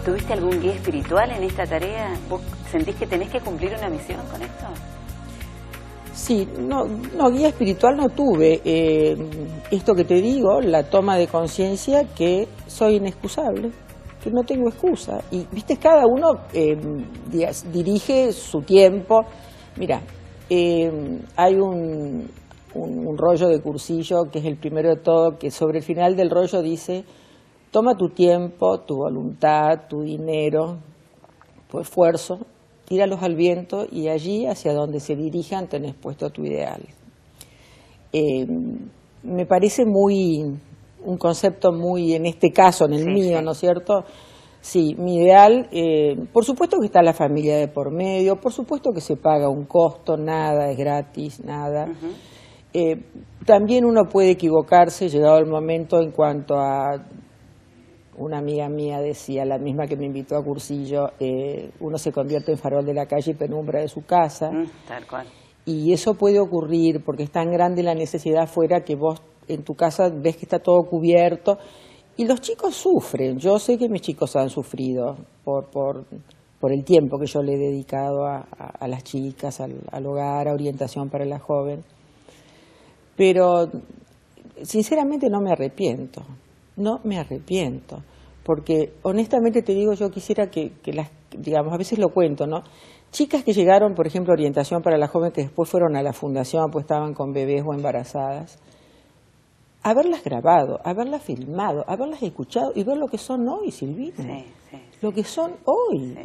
¿Tuviste algún guía espiritual en esta tarea? ¿Vos sentís que tenés que cumplir una misión con esto? Sí, no, guía espiritual no tuve. Esto que te digo, la toma de conciencia que soy inexcusable, que no tengo excusa. Y, viste, cada uno dirige su tiempo. Mira, hay un rollo de cursillo, que es el primero de todo, que sobre el final del rollo dice: toma tu tiempo, tu voluntad, tu dinero, tu esfuerzo, tíralos al viento y allí, hacia donde se dirijan, tenés puesto tu ideal. Me parece un concepto muy, en este caso, en el mío, ¿no es cierto? Sí, mi ideal, por supuesto que está la familia de por medio, por supuesto que se paga un costo, nada es gratis, nada. También uno puede equivocarse, llegado el momento, en cuanto a... Una amiga mía decía, la misma que me invitó a cursillo, uno se convierte en farol de la calle y penumbra de su casa. Tal cual. Y eso puede ocurrir porque es tan grande la necesidad afuera que vos en tu casa ves que está todo cubierto. Y los chicos sufren. Yo sé que mis chicos han sufrido por el tiempo que yo le he dedicado a las chicas, al hogar, a orientación para la joven. Pero sinceramente no me arrepiento. No me arrepiento, porque honestamente te digo, yo quisiera que las, digamos, a veces lo cuento, ¿no? Chicas que llegaron, por ejemplo, a orientación para la joven, que después fueron a la fundación, pues estaban con bebés o embarazadas, haberlas grabado, haberlas filmado, haberlas escuchado y ver lo que son hoy, Silvina. Lo que son hoy.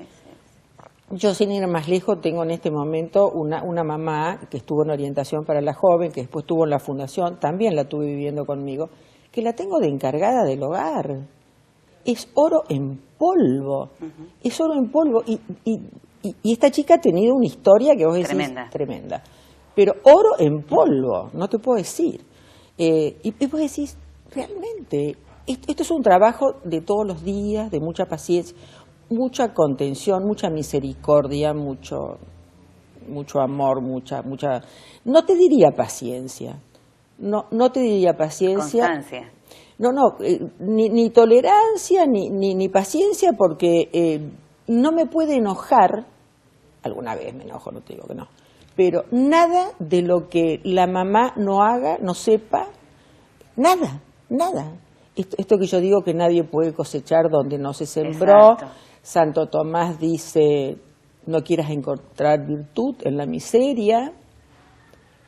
Yo, sin ir más lejos, tengo en este momento una mamá que estuvo en orientación para la joven, que después estuvo en la fundación, también la tuve viviendo conmigo, que la tengo de encargada del hogar. Es oro en polvo, es oro en polvo. Y esta chica ha tenido una historia que vos decís tremenda. Pero oro en polvo, no te puedo decir. Y vos decís, realmente, esto es un trabajo de todos los días, de mucha paciencia, mucha contención, mucha misericordia, mucho amor, mucha, no te diría paciencia. No te diría paciencia. Constancia. Ni tolerancia, ni paciencia, porque no me puede enojar, alguna vez me enojo, no te digo que no, pero nada de lo que la mamá no haga, no sepa, nada. Esto que yo digo, que nadie puede cosechar donde no se sembró. Exacto. Santo Tomás dice, no quieras encontrar virtud en la miseria.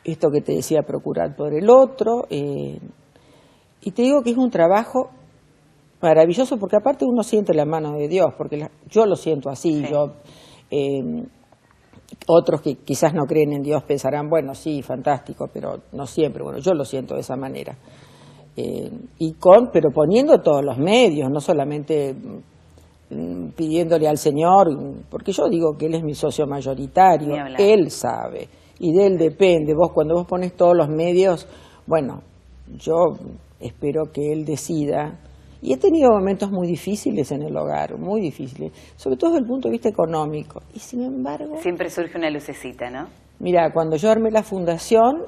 Esto que te decía, procurar por el otro. Y te digo que es un trabajo maravilloso, porque aparte uno siente la mano de Dios, porque yo lo siento así. Otros que quizás no creen en Dios pensarán, bueno, sí, fantástico, pero no siempre. Bueno, yo lo siento de esa manera. Pero poniendo todos los medios, no solamente pidiéndole al Señor, porque yo digo que Él es mi socio mayoritario, Él sabe. Y de Él depende. Cuando vos pones todos los medios, bueno, yo espero que Él decida. Y he tenido momentos muy difíciles en el hogar, muy difíciles, sobre todo desde el punto de vista económico. Y sin embargo... Siempre surge una lucecita, ¿no? Mira, cuando yo armé la fundación,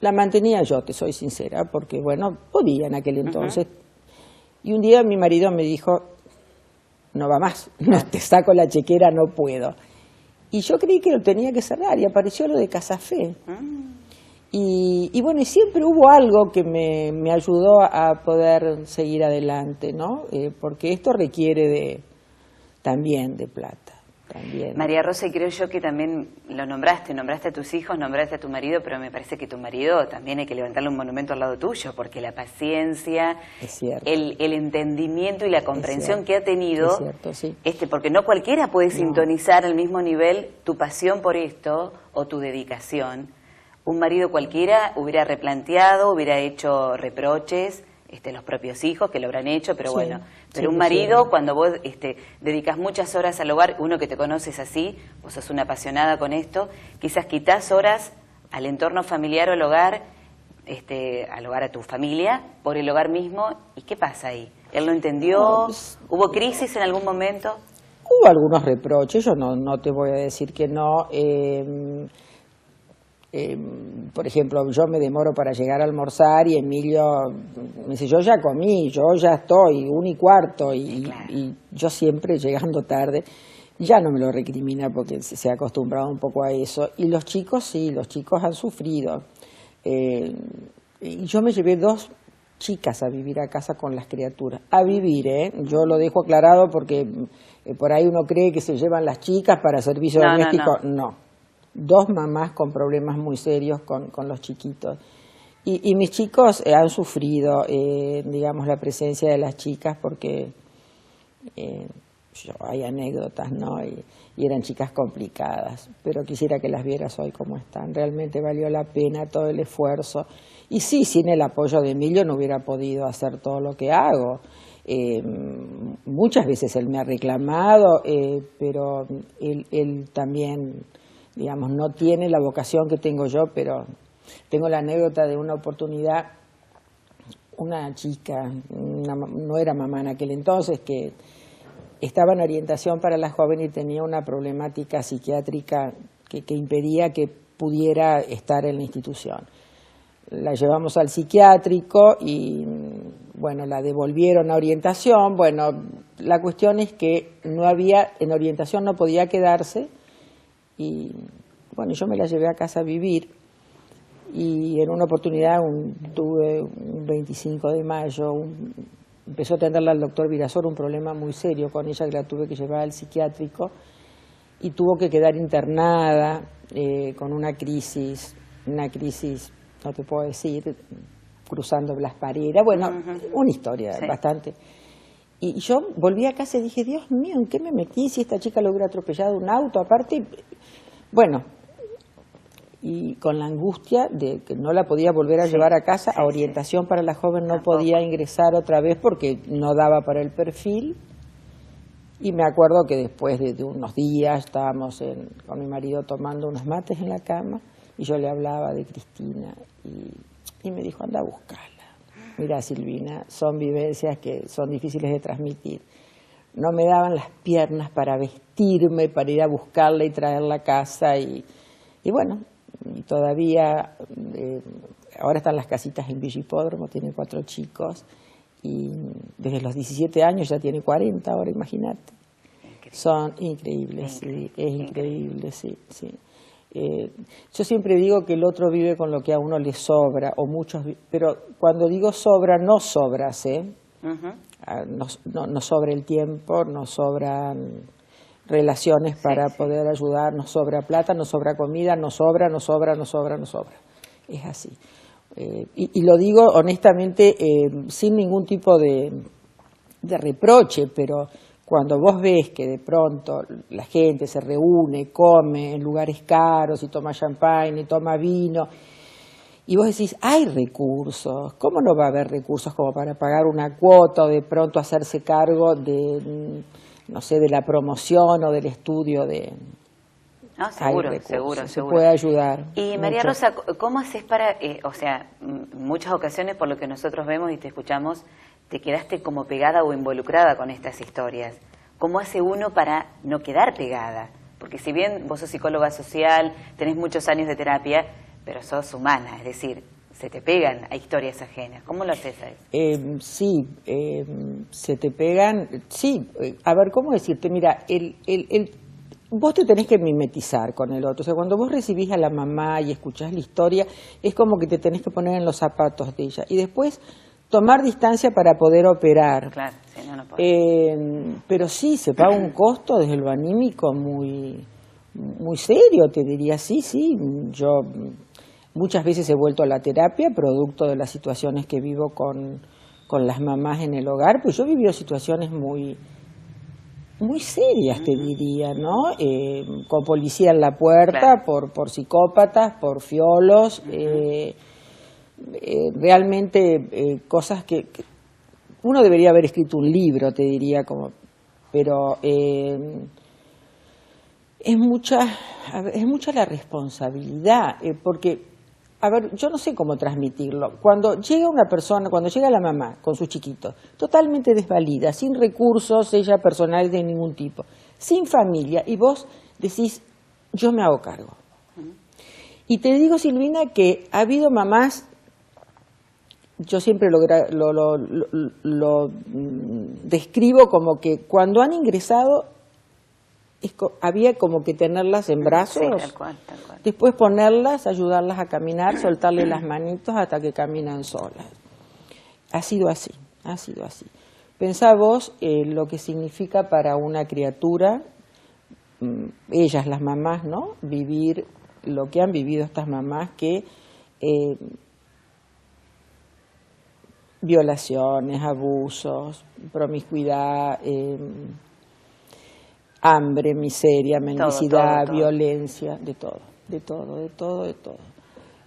la mantenía yo, te soy sincera, porque, bueno, podía en aquel entonces. Y un día mi marido me dijo, no va más, no te saco la chequera, no puedo. Y yo creí que lo tenía que cerrar, y apareció lo de Casafe. Y bueno, y siempre hubo algo que me ayudó a poder seguir adelante, ¿no? Porque esto requiere también de plata. También. María Rosa, y creo yo que también lo nombraste a tus hijos, nombraste a tu marido, pero me parece que tu marido también hay que levantarle un monumento al lado tuyo, porque la paciencia, el entendimiento y la comprensión que ha tenido, porque no cualquiera puede sintonizar al mismo nivel tu pasión por esto o tu dedicación. Un marido cualquiera hubiera replanteado, hubiera hecho reproches, los propios hijos que lo habrán hecho, pero bueno, pero un marido, cuando vos dedicas muchas horas al hogar, uno que te conoces así, vos sos una apasionada con esto, quizás quitas horas al entorno familiar o al hogar a tu familia, por el hogar mismo. ¿Y qué pasa ahí? ¿Él lo entendió? ¿Hubo crisis en algún momento? Hubo algunos reproches, yo no te voy a decir que no. por ejemplo, yo me demoro para llegar a almorzar y Emilio me dice, yo ya comí, yo ya estoy, 1:15, y yo siempre llegando tarde. Ya no me lo recrimina porque se ha acostumbrado un poco a eso. Y los chicos sí, los chicos han sufrido. Y yo me llevé 2 chicas a vivir a casa con las criaturas. A vivir, yo lo dejo aclarado porque por ahí uno cree que se llevan las chicas para servicio doméstico. No. 2 mamás con problemas muy serios con los chiquitos. Y mis chicos han sufrido, digamos, la presencia de las chicas porque hay anécdotas, ¿no? Y eran chicas complicadas, pero quisiera que las vieras hoy como están. Realmente valió la pena todo el esfuerzo. Y sí, sin el apoyo de Emilio no hubiera podido hacer todo lo que hago. Muchas veces él me ha reclamado, pero él también, digamos, no tiene la vocación que tengo yo, pero tengo la anécdota de una oportunidad, una chica, no era mamá en aquel entonces, que estaba en orientación para la joven y tenía una problemática psiquiátrica que impedía que pudiera estar en la institución. La llevamos al psiquiátrico y, bueno, la devolvieron a orientación. Bueno, la cuestión es que no había, en orientación no podía quedarse y, bueno, yo me la llevé a casa a vivir y en una oportunidad tuve un 25 de mayo, empezó a atenderla al doctor Virasor, un problema muy serio con ella que la tuve que llevar al psiquiátrico y tuvo que quedar internada con una crisis, no te puedo decir, cruzando las paredes, bueno, una historia bastante. Y yo volví a casa y dije, Dios mío, ¿en qué me metí si esta chica lo hubiera atropellado un auto? Aparte, bueno, y con la angustia de que no la podía volver a llevar a casa, a orientación para la joven no podía ingresar otra vez porque no daba para el perfil. Y me acuerdo que después de unos días estábamos con mi marido tomando unos mates en la cama y yo le hablaba de Cristina y me dijo, anda a buscarla. Mira, Silvina, son vivencias que son difíciles de transmitir. No me daban las piernas para vestirme, para ir a buscarla y traerla a casa y bueno, y todavía, ahora están las casitas en Villa Hipódromo, tiene 4 chicos y desde los 17 años ya tiene 40, ahora imagínate. Son increíbles, sí, es increíble, sí. Yo siempre digo que el otro vive con lo que a uno le sobra, o muchos, pero cuando digo sobra, no sobras, no sobra el tiempo, no sobran relaciones para poder ayudar, nos sobra plata, nos sobra comida, nos sobra. Es así. Y lo digo honestamente sin ningún tipo de reproche, pero cuando vos ves que de pronto la gente se reúne, come en lugares caros y toma champagne y toma vino, y vos decís, hay recursos, ¿cómo no va a haber recursos como para pagar una cuota o de pronto hacerse cargo de, no sé, de la promoción o del estudio de... No, seguro. Se puede ayudar. Y María Rosa, ¿cómo haces para, o sea, muchas ocasiones por lo que nosotros vemos y te escuchamos, te quedaste como pegada o involucrada con estas historias? ¿Cómo hace uno para no quedar pegada? Porque si bien vos sos psicóloga social, tenés muchos años de terapia, pero sos humana, es decir, se te pegan a historias ajenas. ¿Cómo lo haces ahí? Sí, se te pegan, sí. A ver, ¿cómo decirte? Mira, vos te tenés que mimetizar con el otro. O sea, cuando vos recibís a la mamá y escuchás la historia, es como que te tenés que poner en los zapatos de ella. Y después tomar distancia para poder operar. Claro, sí, no puedo. Pero sí, se paga un costo desde lo anímico muy serio, te diría. Sí, yo muchas veces he vuelto a la terapia, producto de las situaciones que vivo con las mamás en el hogar, pues yo he vivido situaciones muy serias, te diría, ¿no? Con policía en la puerta, claro, por psicópatas, por fiolos, realmente cosas que uno debería haber escrito un libro, te diría, pero es mucha la responsabilidad, porque, a ver, yo no sé cómo transmitirlo. Cuando llega una persona, cuando llega la mamá con sus chiquitos, totalmente desvalida, sin recursos, ella personales de ningún tipo, sin familia, y vos decís, yo me hago cargo. Y te digo, Silvina, que ha habido mamás, yo siempre lo describo como que cuando han ingresado había como que tenerlas en brazos, sí, tal cual. Después ponerlas, ayudarlas a caminar, soltarle las manitos hasta que caminan solas. Ha sido así. Pensá vos lo que significa para una criatura, ellas las mamás, ¿no? Vivir lo que han vivido estas mamás, que violaciones, abusos, promiscuidad, hambre, miseria, mendicidad, todo. Violencia, de todo.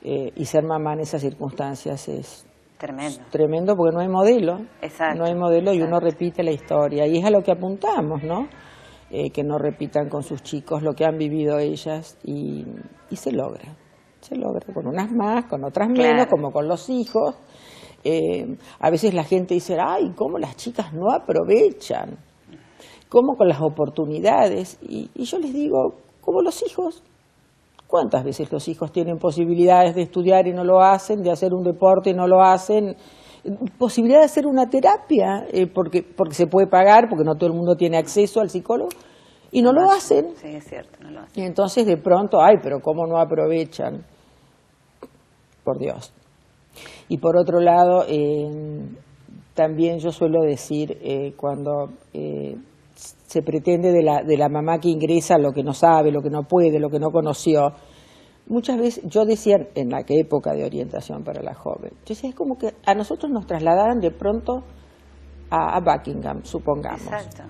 Y ser mamá en esas circunstancias es tremendo porque no hay modelo. Exacto, no hay modelo y uno repite la historia. Y es a lo que apuntamos, ¿no? Que no repitan con sus chicos lo que han vivido ellas y se logra con unas más, con otras menos, como con los hijos. A veces la gente dice, ay, ¿cómo las chicas no aprovechan? ¿Cómo con las oportunidades? Y yo les digo, como los hijos. ¿Cuántas veces los hijos tienen posibilidades de estudiar y no lo hacen, de hacer un deporte y no lo hacen? Posibilidad de hacer una terapia, porque se puede pagar, porque no todo el mundo tiene acceso al psicólogo, y no lo hacen. Sí, es cierto, no lo hacen. Y entonces de pronto, ay, pero ¿cómo no aprovechan? Por Dios. Y por otro lado, también yo suelo decir, cuando se pretende de la mamá que ingresa lo que no sabe, lo que no puede, lo que no conoció, muchas veces, yo decía en la época de orientación para la joven, yo decía, es como que a nosotros nos trasladaran de pronto a Buckingham, supongamos. Exacto.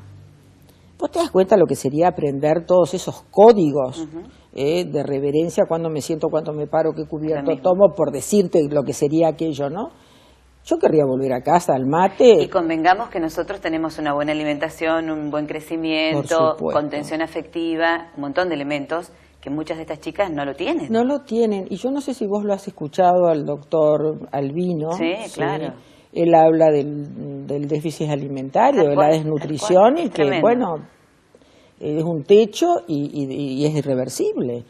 ¿Vos te das cuenta lo que sería aprender todos esos códigos de reverencia, cuando me siento, cuando me paro, qué cubierto tomo, por decirte lo que sería aquello, ¿no? Yo querría volver a casa, al mate. Y convengamos que nosotros tenemos una buena alimentación, un buen crecimiento, contención afectiva, un montón de elementos que muchas de estas chicas no lo tienen. No lo tienen. Y yo no sé si vos lo has escuchado al doctor Albino. Sí, claro. Él habla del déficit alimentario, de la desnutrición, y que, bueno, es un techo y es irreversible.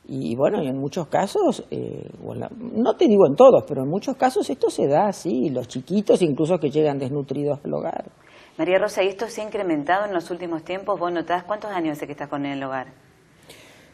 Y bueno, y en muchos casos, no te digo en todos, pero en muchos casos esto se da así, los chiquitos incluso que llegan desnutridos al hogar. María Rosa, ¿y esto se ha incrementado en los últimos tiempos? ¿Vos notás cuántos años hace que estás con el hogar?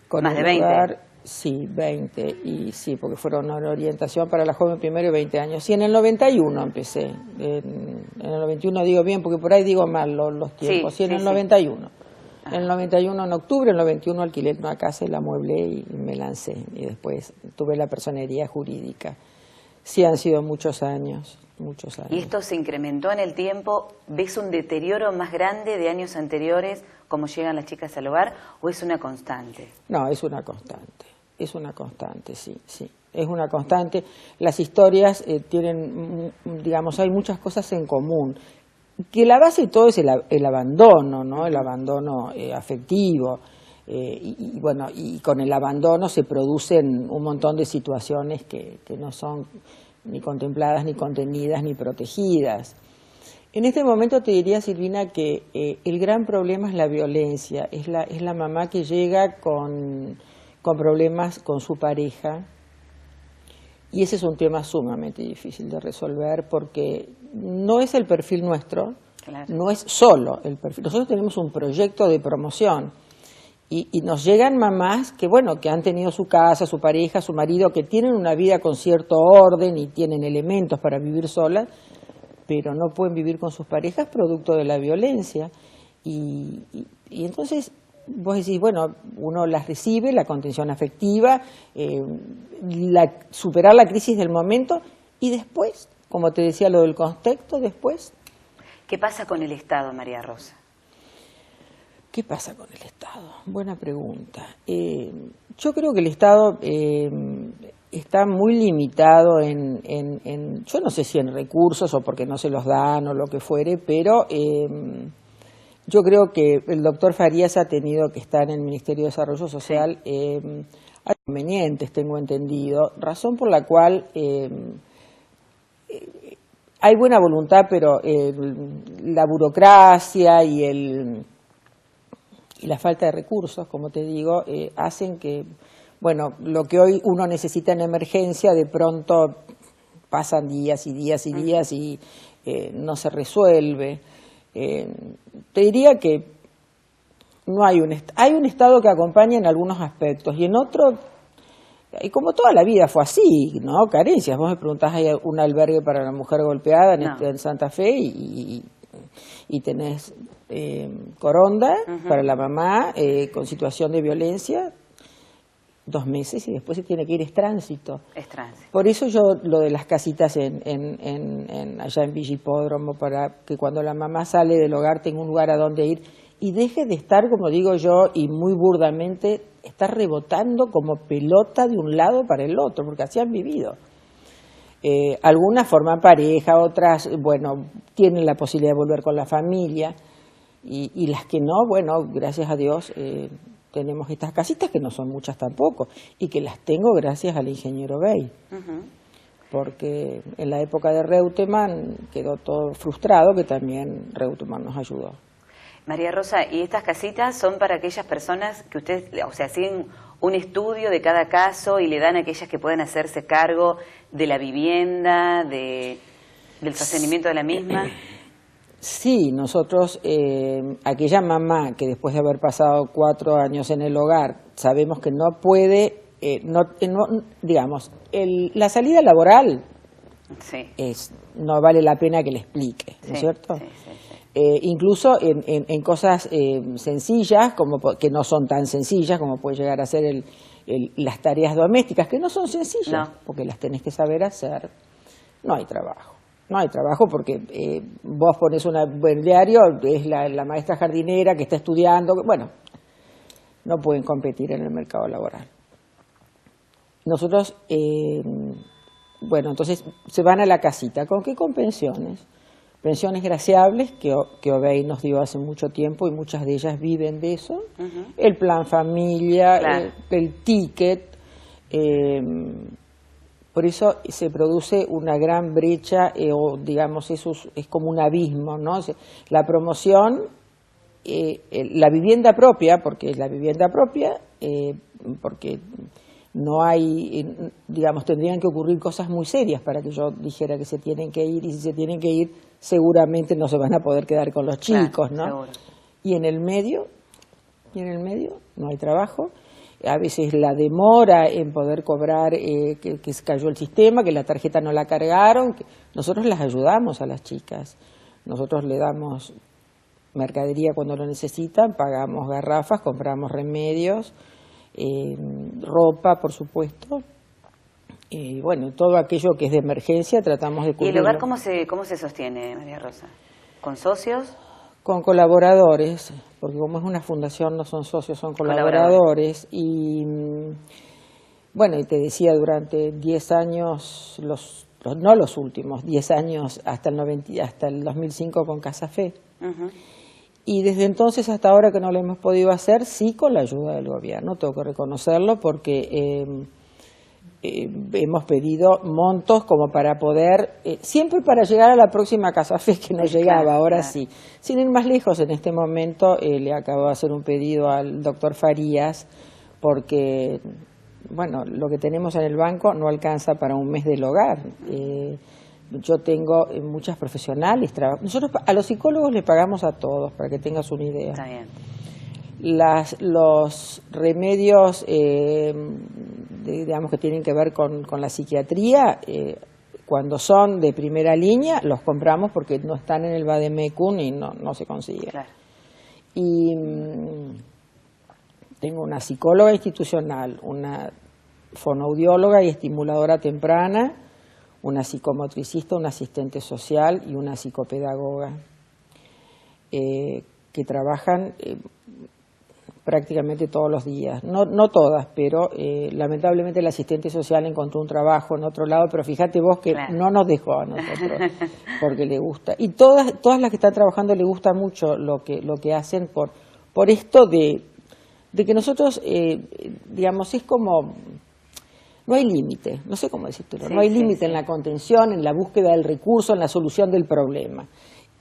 Con ¿Más de 20? Hogar, sí, 20, y sí, porque fueron una orientación para la joven primero y 20 años. Sí, en el 91 empecé, en el 91 digo bien, porque por ahí digo mal los tiempos, sí, en el 91. En el 91, en octubre, en el 91 alquilé una casa y la amueblé y me lancé. Y después tuve la personería jurídica. Sí, han sido muchos años. ¿Y esto se incrementó en el tiempo? ¿Ves un deterioro más grande de años anteriores, como llegan las chicas al hogar, o es una constante? No, es una constante, sí. Es una constante. Las historias tienen, digamos, hay muchas cosas en común. Que la base de todo es el abandono, ¿no? El abandono afectivo. Y bueno, y con el abandono se producen un montón de situaciones que no son ni contempladas, ni contenidas, ni protegidas. En este momento te diría, Silvina, que el gran problema es la violencia, es la mamá que llega con problemas con su pareja, y ese es un tema sumamente difícil de resolver porque no es el perfil nuestro, claro. No es solo el perfil. Nosotros tenemos un proyecto de promoción y nos llegan mamás que, bueno, que han tenido su casa, su pareja, su marido, que tienen una vida con cierto orden y tienen elementos para vivir solas, pero no pueden vivir con sus parejas producto de la violencia. Y entonces vos decís, bueno, uno las recibe, la contención afectiva, superar la crisis del momento y después, como te decía lo del contexto, después. ¿Qué pasa con el Estado, María Rosa? ¿Qué pasa con el Estado? Buena pregunta. Yo creo que el Estado está muy limitado en, yo no sé si en recursos o porque no se los dan o lo que fuere, pero yo creo que el doctor Farías ha tenido que estar en el Ministerio de Desarrollo Social a convenientes, tengo entendido, razón por la cual hay buena voluntad, pero la burocracia y la falta de recursos, como te digo, hacen que bueno, lo que hoy uno necesita en emergencia, de pronto pasan días y días y días y no se resuelve. Te diría que no hay un Estado que acompaña en algunos aspectos y en otros, y como toda la vida fue así, ¿no? Carencias. Vos me preguntás, hay un albergue para la mujer golpeada en Santa Fe y tenés Coronda para la mamá con situación de violencia, 2 meses y después se tiene que ir, es tránsito. Es tránsito. Por eso yo lo de las casitas allá en Villa Hipódromo, para que cuando la mamá sale del hogar tenga un lugar a donde ir y deje de estar, como digo yo, y muy burdamente, estar rebotando como pelota de un lado para el otro, porque así han vivido. Algunas forman pareja, otras, bueno, tienen la posibilidad de volver con la familia, y las que no, bueno, gracias a Dios, tenemos estas casitas, que no son muchas tampoco, y que las tengo gracias al ingeniero Bey, porque en la época de Reutemann quedó todo frustrado, que también Reutemann nos ayudó. María Rosa, ¿y estas casitas son para aquellas personas que ustedes, o sea, hacen un estudio de cada caso y le dan a aquellas que pueden hacerse cargo de la vivienda, del sostenimiento de la misma? Sí, nosotros, aquella mamá que después de haber pasado 4 años en el hogar, sabemos que no puede, digamos, la salida laboral no vale la pena que le explique, ¿no es cierto? Sí, sí, sí. Incluso en cosas sencillas, como que no son tan sencillas, como puede llegar a ser las tareas domésticas, que no son sencillas, porque las tenés que saber hacer, no hay trabajo. No hay trabajo porque vos pones un diario, es la maestra jardinera que está estudiando, bueno, no pueden competir en el mercado laboral. Nosotros, bueno, entonces se van a la casita. ¿Con qué? Con pensiones. Pensiones graciables que Obey nos dio hace mucho tiempo y muchas de ellas viven de eso. El plan familia, el ticket. Por eso se produce una gran brecha, o digamos, eso es como un abismo, ¿no? La promoción, la vivienda propia, porque porque no hay, digamos, tendrían que ocurrir cosas muy serias para que yo dijera que se tienen que ir, y si se tienen que ir, seguramente no se van a poder quedar con los chicos, ¿no? Seguro. Y en el medio no hay trabajo. A veces la demora en poder cobrar, que se cayó el sistema, que la tarjeta no la cargaron. Nosotros las ayudamos a las chicas. Nosotros le damos mercadería cuando lo necesitan, pagamos garrafas, compramos remedios, ropa, por supuesto. Y bueno, todo aquello que es de emergencia tratamos de cubrirlo. ¿Y el hogar cómo se sostiene, María Rosa? ¿Con socios? Con colaboradores, porque como es una fundación no son socios, son colaboradores. Y bueno, y te decía, durante 10 años, no los últimos, 10 años hasta el 2005 con Casa Fe. Y desde entonces hasta ahora que no lo hemos podido hacer, sí con la ayuda del gobierno, tengo que reconocerlo, porque hemos pedido montos como para poder, siempre para llegar a la próxima Casa Fe, que no llegaba, ahora sí. Sin ir más lejos, en este momento le acabo de hacer un pedido al doctor Farías, porque, bueno, lo que tenemos en el banco no alcanza para un mes del hogar. Yo tengo muchas profesionales, nosotros a los psicólogos les pagamos a todos, para que tengas una idea. Está bien. Los remedios, digamos, que tienen que ver con la psiquiatría, cuando son de primera línea, los compramos porque no están en el Vademecum y no se consiguen. Claro. Y tengo una psicóloga institucional, una fonoaudióloga y estimuladora temprana, una psicomotricista, una asistente social y una psicopedagoga, que trabajan prácticamente todos los días, no todas, pero lamentablemente la asistente social encontró un trabajo en otro lado, pero fíjate vos que no nos dejó a nosotros, porque le gusta. Y todas las que están trabajando le gusta mucho lo que hacen por esto de que nosotros, digamos, es como, no hay límite, no sé cómo decírtelo, no hay límite en la contención, en la búsqueda del recurso, en la solución del problema.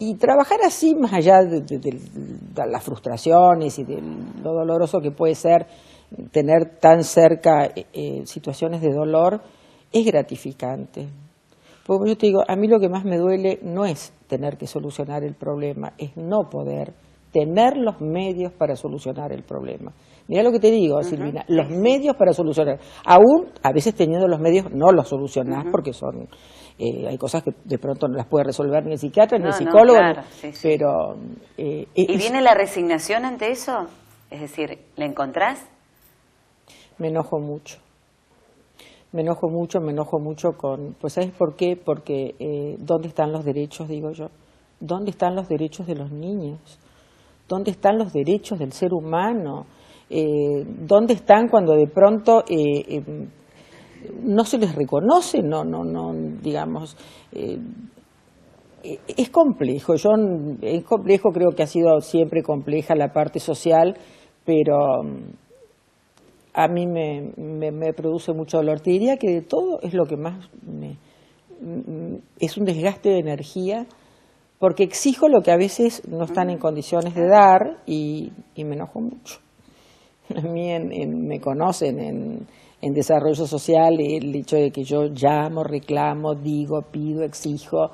Y trabajar así, más allá de las frustraciones y de lo doloroso que puede ser tener tan cerca situaciones de dolor es gratificante. Porque yo te digo, a mí lo que más me duele no es tener que solucionar el problema, es no poder tener los medios para solucionar el problema. Mira lo que te digo, Silvina, los medios para solucionar. Aún, a veces teniendo los medios, no los solucionás porque son... hay cosas que de pronto no las puede resolver ni el psiquiatra ni el psicólogo, claro, sí. Pero... ¿Y viene la resignación ante eso? Es decir, ¿la encontrás? Me enojo mucho. Me enojo mucho con... Pues ¿sabes por qué? Porque ¿dónde están los derechos, digo yo? ¿Dónde están los derechos de los niños? ¿Dónde están los derechos del ser humano? ¿Dónde están cuando de pronto no se les reconoce? No, digamos... es complejo. Es complejo, creo que ha sido siempre compleja la parte social, pero... a mí me produce mucho dolor. Te diría que de todo es lo que más es un desgaste de energía, porque exijo lo que a veces no están en condiciones de dar y me enojo mucho. A mí me conocen en desarrollo social el hecho de que yo llamo, reclamo, digo, pido, exijo,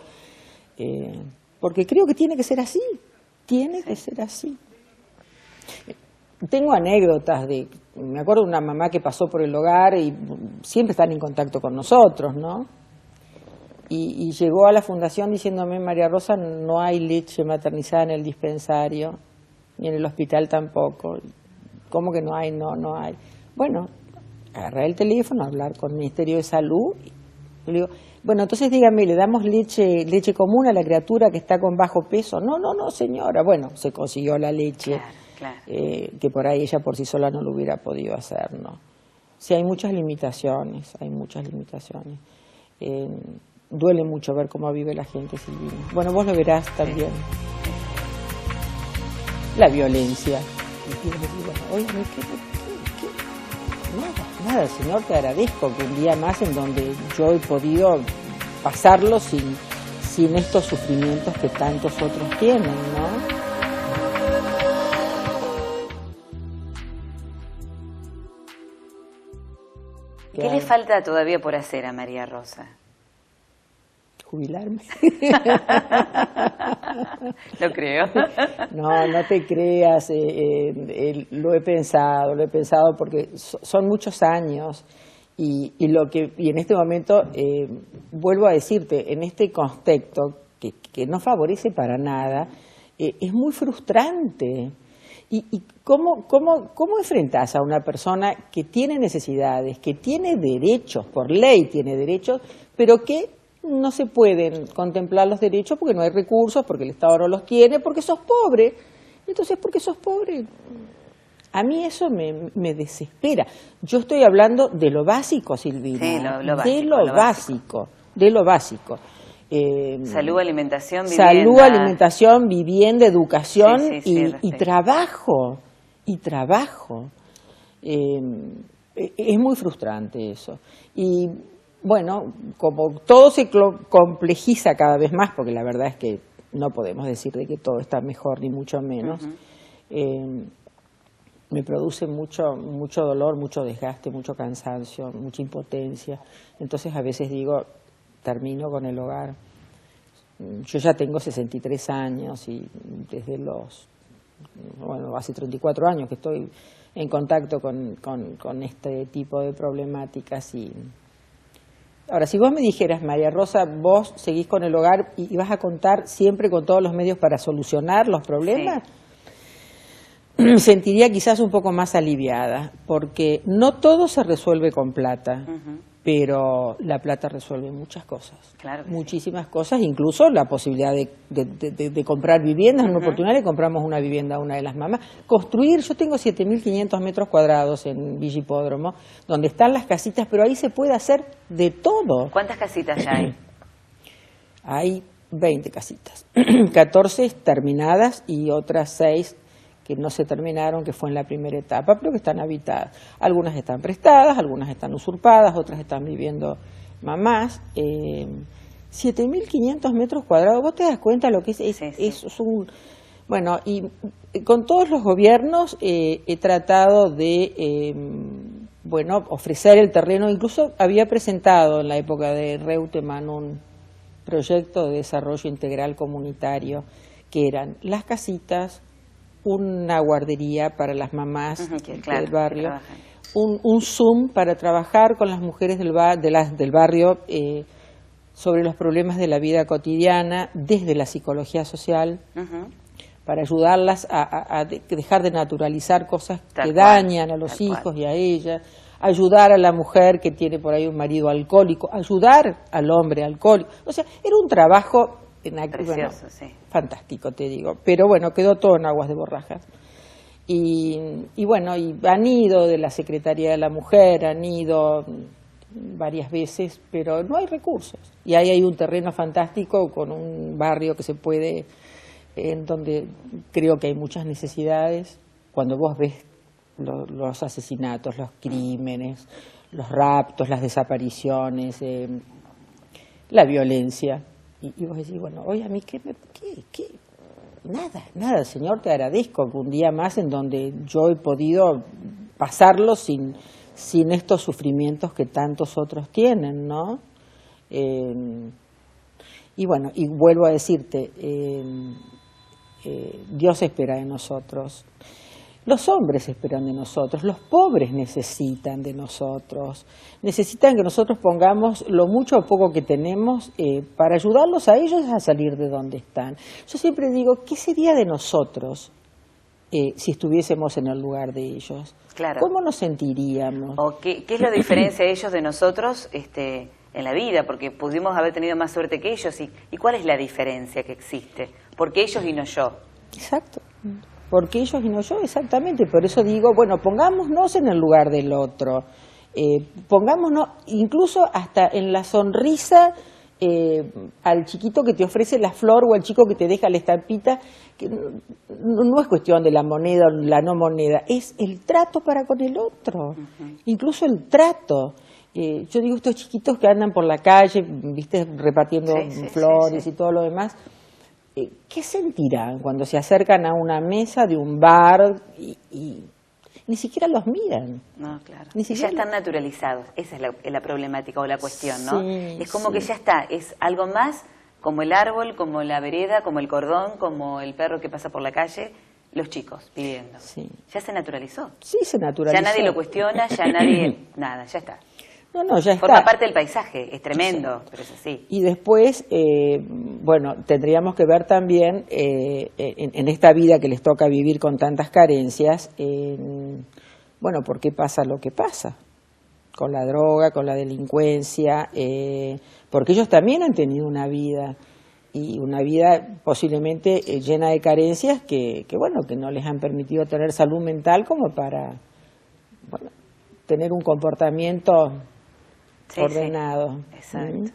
porque creo que tiene que ser así, tiene que ser así. Tengo anécdotas me acuerdo de una mamá que pasó por el hogar y siempre están en contacto con nosotros, ¿no? Y llegó a la fundación diciéndome, María Rosa, no hay leche maternizada en el dispensario, ni en el hospital tampoco. ¿Cómo que no hay? No hay. Bueno, agarré el teléfono, hablar con el Ministerio de Salud, y le digo, bueno, entonces dígame, ¿le damos leche común a la criatura que está con bajo peso? No, señora. Bueno, se consiguió la leche. Claro. Que por ahí ella por sí sola no lo hubiera podido hacer, ¿no? Sí, hay muchas limitaciones. Duele mucho ver cómo vive la gente, Silvina. Bueno, vos lo verás también. La violencia. Oye, nada, Señor, te agradezco que un día más en donde yo he podido pasarlo sin estos sufrimientos que tantos otros tienen, ¿no? ¿Qué le falta todavía por hacer a María Rosa? Jubilarme. Lo creo. No te creas, lo he pensado porque son muchos años y en este momento, vuelvo a decirte, en este contexto que no favorece para nada, es muy frustrante. ¿Y cómo enfrentás a una persona que tiene necesidades, que tiene derechos, por ley tiene derechos, pero que no se pueden contemplar los derechos porque no hay recursos, porque el Estado no los tiene, porque sos pobre? Entonces, porque sos pobre, a mí eso me desespera. Yo estoy hablando de lo básico, Silvina, sí, de lo básico. Salud, alimentación, vivienda. Salud, alimentación, vivienda, educación y trabajo. Es muy frustrante eso. Y bueno, como todo se complejiza cada vez más, porque la verdad es que no podemos decir de que todo está mejor, ni mucho menos, me produce mucho dolor, mucho desgaste, mucho cansancio, mucha impotencia. Entonces a veces digo, termino con el hogar. Yo ya tengo 63 años y desde hace 34 años que estoy en contacto con este tipo de problemáticas. Ahora, si vos me dijeras, María Rosa, vos seguís con el hogar y vas a contar siempre con todos los medios para solucionar los problemas, me sentiría quizás un poco más aliviada, porque no todo se resuelve con plata. Pero la plata resuelve muchas cosas, claro, muchísimas cosas, incluso la posibilidad de comprar viviendas. En una oportunidad le compramos una vivienda a una de las mamás. Construir, yo tengo 7.500 metros cuadrados en Villa Hipódromo, donde están las casitas, pero ahí se puede hacer de todo. ¿Cuántas casitas ya hay? Hay 20 casitas, 14 terminadas y otras 6 que no se terminaron, que fue en la primera etapa, pero que están habitadas. Algunas están prestadas, algunas están usurpadas, otras están viviendo mamás. 7.500 metros cuadrados, ¿vos te das cuenta lo que es? Es Bueno, y con todos los gobiernos he tratado de, bueno, ofrecer el terreno. Incluso había presentado en la época de Reutemann un proyecto de desarrollo integral comunitario, que eran las casitas, una guardería para las mamás del barrio, un Zoom para trabajar con las mujeres del barrio sobre los problemas de la vida cotidiana desde la psicología social, para ayudarlas a dejar de naturalizar cosas que dañan a los hijos y a ella, ayudar a la mujer que tiene por ahí un marido alcohólico, ayudar al hombre alcohólico. O sea, era un trabajo precioso, bueno, fantástico, te digo. Pero bueno, quedó todo en aguas de borrajas. Y bueno, y han ido de la Secretaría de la Mujer, han ido varias veces, pero no hay recursos. Y ahí hay un terreno fantástico con un barrio que se puede, en donde creo que hay muchas necesidades. Cuando vos ves los asesinatos, los crímenes, los raptos, las desapariciones, la violencia, y vos decís, bueno, oye, a mí, ¿qué? Nada, Señor, te agradezco que un día más en donde yo he podido pasarlo sin estos sufrimientos que tantos otros tienen, ¿no? Y bueno, y vuelvo a decirte, Dios espera de nosotros, los hombres esperan de nosotros, los pobres necesitan de nosotros, necesitan que nosotros pongamos lo mucho o poco que tenemos para ayudarlos a ellos a salir de donde están. Yo siempre digo, ¿qué sería de nosotros si estuviésemos en el lugar de ellos? Claro. ¿Cómo nos sentiríamos? ¿O qué es la diferencia de ellos de nosotros en la vida? Porque pudimos haber tenido más suerte que ellos. ¿Y cuál es la diferencia que existe? ¿Por qué ellos y no yo? Exacto. Porque ellos y no yo, exactamente. Por eso digo, bueno, pongámonos en el lugar del otro. Pongámonos incluso hasta en la sonrisa al chiquito que te ofrece la flor o al chico que te deja la estampita, que no es cuestión de la moneda o la no moneda, es el trato para con el otro, incluso el trato. Yo digo, estos chiquitos que andan por la calle, viste, repartiendo flores y todo lo demás, ¿qué sentirán cuando se acercan a una mesa de un bar y ni siquiera los miran? No, claro. Ni siquiera ya están naturalizados. Esa es la problemática o la cuestión, ¿no? Es como que ya está, es algo más como el árbol, como la vereda, como el cordón, como el perro que pasa por la calle, los chicos pidiendo. Ya se naturalizó. Sí, se naturalizó. Ya nadie lo cuestiona, ya nadie, nada, ya está. No, ya está. Forma parte del paisaje, es tremendo, pero es así. Y después, bueno, tendríamos que ver también en esta vida que les toca vivir con tantas carencias, bueno, ¿por qué pasa lo que pasa? Con la droga, con la delincuencia, porque ellos también han tenido una vida, y una vida posiblemente llena de carencias que bueno, que no les han permitido tener salud mental como para, bueno, tener un comportamiento ordenado. Exacto.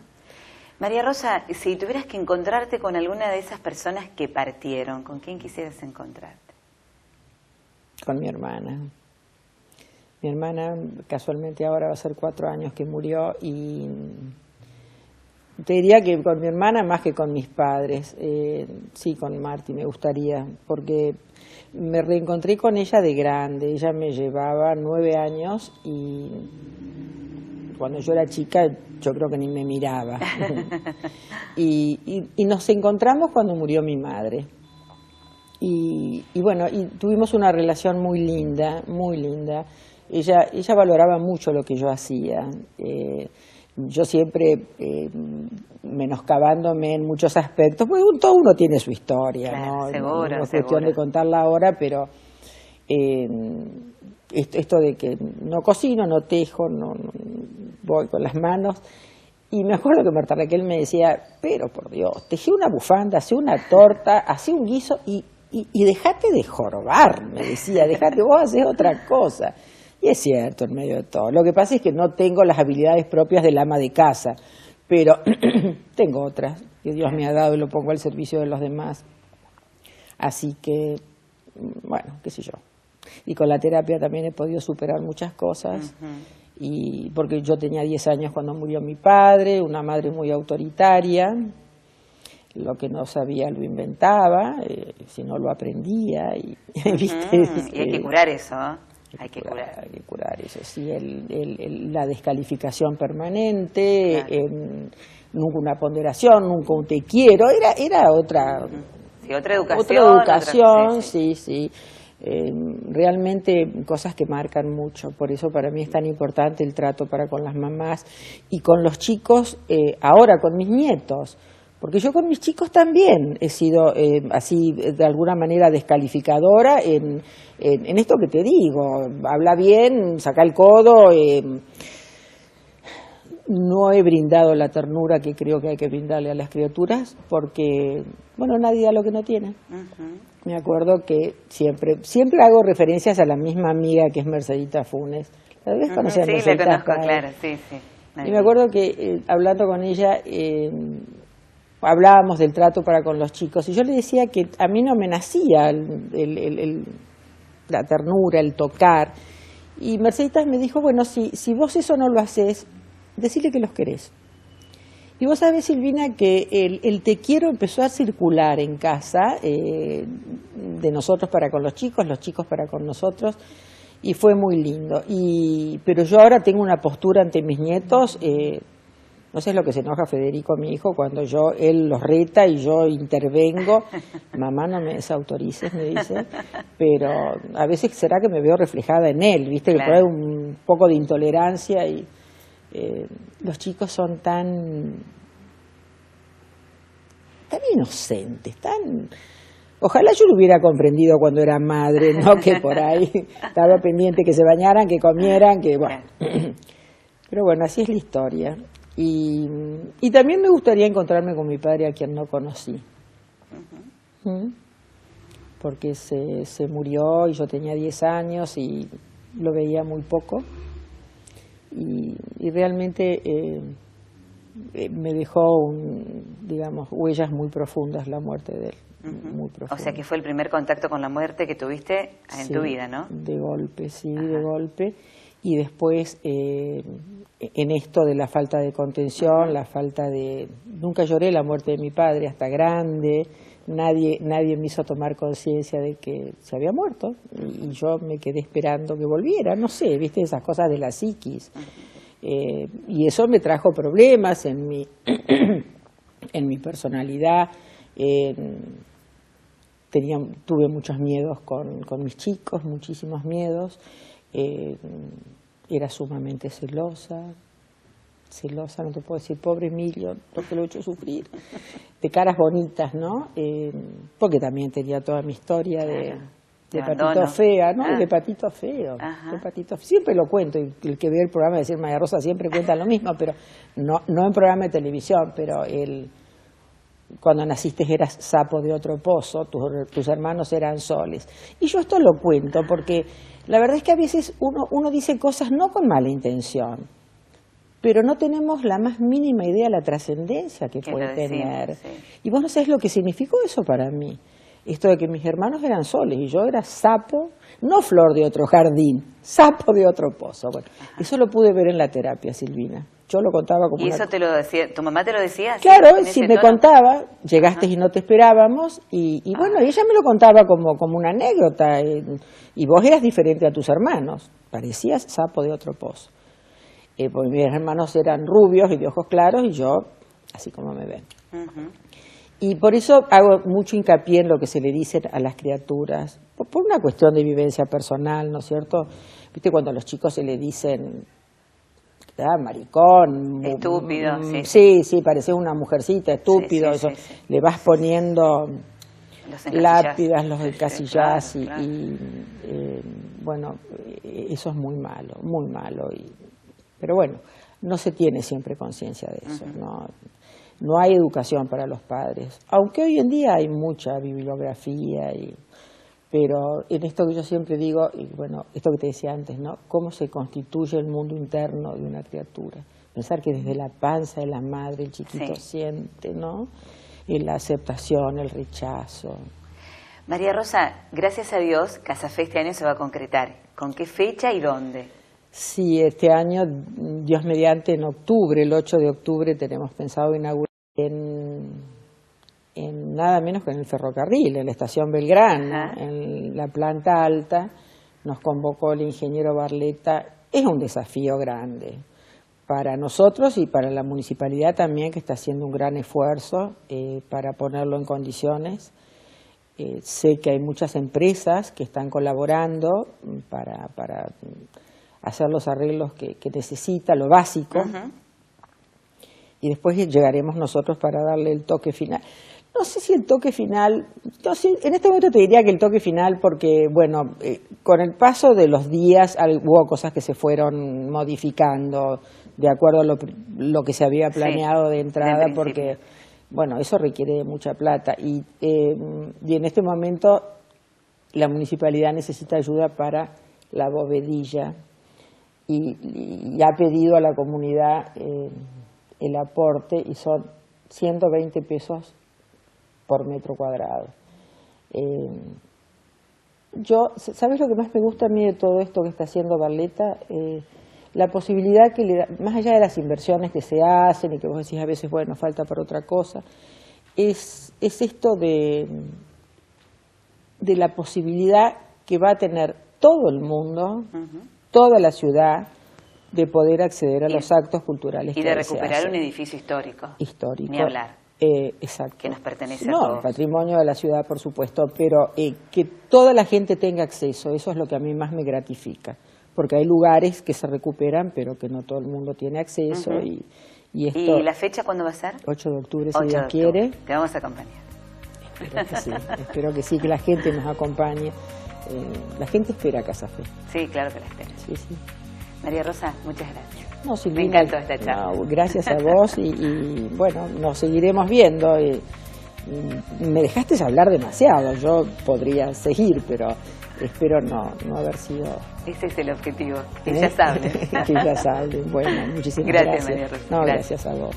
María Rosa, si tuvieras que encontrarte con alguna de esas personas que partieron, ¿con quién quisieras encontrarte? Con mi hermana. Mi hermana casualmente ahora va a ser 4 años que murió, y te diría que con mi hermana más que con mis padres. Sí, con Marti me gustaría, porque me reencontré con ella de grande. Ella me llevaba 9 años y cuando yo era chica yo creo que ni me miraba. y nos encontramos cuando murió mi madre. Y bueno, y tuvimos una relación muy linda, muy linda. Ella valoraba mucho lo que yo hacía. Yo siempre menoscabándome en muchos aspectos, porque todo uno tiene su historia, claro, ¿no? Seguro, no es cuestión de contarla ahora, pero esto de que no cocino, no tejo, no voy con las manos. Y me acuerdo que Marta Raquel me decía, pero por Dios, tejí una bufanda, hacé una torta, hacé un guiso y dejate de jorobar, me decía, dejate, vos hacés otra cosa. Y es cierto, en medio de todo. Lo que pasa es que no tengo las habilidades propias del ama de casa, pero tengo otras que Dios me ha dado y lo pongo al servicio de los demás. Así que, bueno, qué sé yo. Y con la terapia también he podido superar muchas cosas. Y porque yo tenía 10 años cuando murió mi padre, una madre muy autoritaria. lo que no sabía lo inventaba, si no lo aprendía. ¿Viste? Y hay que curar eso, ¿eh? Hay que curar eso, sí, la descalificación permanente, claro. Nunca una ponderación, nunca un te quiero, era otra, sí, otra educación. Otra educación, sí. Realmente cosas que marcan mucho, por eso para mí es tan importante el trato para con las mamás y con los chicos, ahora con mis nietos. Porque yo con mis chicos también he sido así, de alguna manera, descalificadora en esto que te digo. Habla bien, saca el codo. No he brindado la ternura que creo que hay que brindarle a las criaturas porque, bueno, nadie da lo que no tiene. Me acuerdo que siempre hago referencias a la misma amiga que es Mercedita Funes. ¿La debes conocer? Sí, la conozco, claro, sí. Y me acuerdo que hablando con ella... hablábamos del trato para con los chicos y yo le decía que a mí no me nacía la ternura, el tocar, y Merceditas me dijo, bueno, si vos eso no lo haces, decile que los querés. Y vos sabés, Silvina, que el te quiero empezó a circular en casa, de nosotros para con los chicos para con nosotros, y fue muy lindo. Pero yo ahora tengo una postura ante mis nietos. No sé lo que se enoja Federico, mi hijo, cuando él los reta y yo intervengo. Mamá, no me desautorices, me dice. Pero a veces será que me veo reflejada en él, ¿viste? Claro. Que hay un poco de intolerancia y los chicos son tan inocentes, Ojalá yo lo hubiera comprendido cuando era madre, no que por ahí estaba pendiente que se bañaran, que comieran, que bueno. Pero bueno, así es la historia. Y también me gustaría encontrarme con mi padre, a quien no conocí. Porque se murió y yo tenía 10 años y lo veía muy poco. Y realmente me dejó, digamos, huellas muy profundas la muerte de él. Muy profundas. O sea que fue el primer contacto con la muerte que tuviste en tu vida, ¿no? De golpe, sí, de golpe. Y después, en esto de la falta de contención, la falta de... Nunca lloré la muerte de mi padre, hasta grande. Nadie me hizo tomar conciencia de que se había muerto. Y yo me quedé esperando que volviera. No sé, viste, esas cosas de la psiquis. Y eso me trajo problemas en mi personalidad. Tuve muchos miedos con mis chicos, muchísimos miedos. Era sumamente celosa, no te puedo decir, pobre Emilio, porque lo he hecho sufrir, de caras bonitas, ¿no? Porque también tenía toda mi historia de patito fea, ¿no? De patito feo, siempre lo cuento, y el que ve el programa de Decir María Rosa siempre cuenta lo mismo, pero no en programa de televisión, pero cuando naciste eras sapo de otro pozo, tus hermanos eran soles. Y yo esto lo cuento porque la verdad es que a veces uno dice cosas no con mala intención, pero no tenemos la más mínima idea de la trascendencia que puede tener. Sí. Y vos no sabés lo que significó eso para mí. Esto de que mis hermanos eran soles y yo era sapo, no flor de otro jardín, sapo de otro pozo. Bueno, eso lo pude ver en la terapia, Silvina. Yo lo contaba como... ¿Y eso te lo decía, tu mamá te lo decía? Claro, sí, me contaba, llegaste y no te esperábamos, y bueno, ella me lo contaba como una anécdota, y vos eras diferente a tus hermanos, parecías sapo de otro pozo. Porque mis hermanos eran rubios y de ojos claros, y yo, así como me ven. Y por eso hago mucho hincapié en lo que se le dice a las criaturas, por una cuestión de vivencia personal, ¿no es cierto? Viste, cuando a los chicos se le dicen... maricón, estúpido, sí, parecía una mujercita, estúpido, eso. Le vas poniendo lápidas, los encasillás, y bueno, eso es muy malo, pero bueno, no se tiene siempre conciencia de eso, no hay educación para los padres, aunque hoy en día hay mucha bibliografía pero en esto que yo siempre digo, y bueno, esto que te decía antes, ¿no? Cómo se constituye el mundo interno de una criatura. Pensar que desde la panza de la madre el chiquito siente, ¿no? La aceptación, el rechazo. María Rosa, gracias a Dios, Casafé este año se va a concretar. ¿Con qué fecha y dónde? Sí, este año, Dios mediante, en octubre, el 8 de octubre, tenemos pensado inaugurar en nada menos que en el ferrocarril, en la estación Belgrano, en la planta alta. Nos convocó el ingeniero Barletta. Es un desafío grande para nosotros y para la municipalidad también, que está haciendo un gran esfuerzo para ponerlo en condiciones. Sé que hay muchas empresas que están colaborando para hacer los arreglos que necesita, lo básico. Y después llegaremos nosotros para darle el toque final. No sé si el toque final, no sé, en este momento te diría que el toque final porque, bueno, con el paso de los días hubo cosas que se fueron modificando de acuerdo a lo que se había planeado de entrada, porque, bueno, eso requiere mucha plata. Y en este momento la municipalidad necesita ayuda para la bovedilla y ha pedido a la comunidad el aporte y son 120 pesos por metro cuadrado. ¿Sabes lo que más me gusta a mí de todo esto que está haciendo Barletta? La posibilidad que le da, más allá de las inversiones que se hacen y que vos decís a veces, bueno, falta para otra cosa, es esto de la posibilidad que va a tener todo el mundo, toda la ciudad, de poder acceder a los actos culturales. Y de recuperar un edificio histórico. Histórico. Ni hablar. Exacto. Que nos pertenece a todos. No, patrimonio de la ciudad, por supuesto, pero que toda la gente tenga acceso, eso es lo que a mí más me gratifica. Porque hay lugares que se recuperan, pero que no todo el mundo tiene acceso. Y esto, ¿Y la fecha cuándo va a ser? 8 de octubre, si Dios quiere. Te vamos a acompañar. Espero que sí, que la gente nos acompañe. La gente espera Casa Fe. Sí, claro que la espera. Sí, sí. María Rosa, muchas gracias. No, me encantó esta charla. No, gracias a vos y bueno, nos seguiremos viendo. Me dejaste hablar demasiado, yo podría seguir, pero espero no haber sido... Ese es el objetivo, que ya saben. Que ya saben. Bueno, muchísimas gracias. Gracias, María Rosa. No, gracias a vos.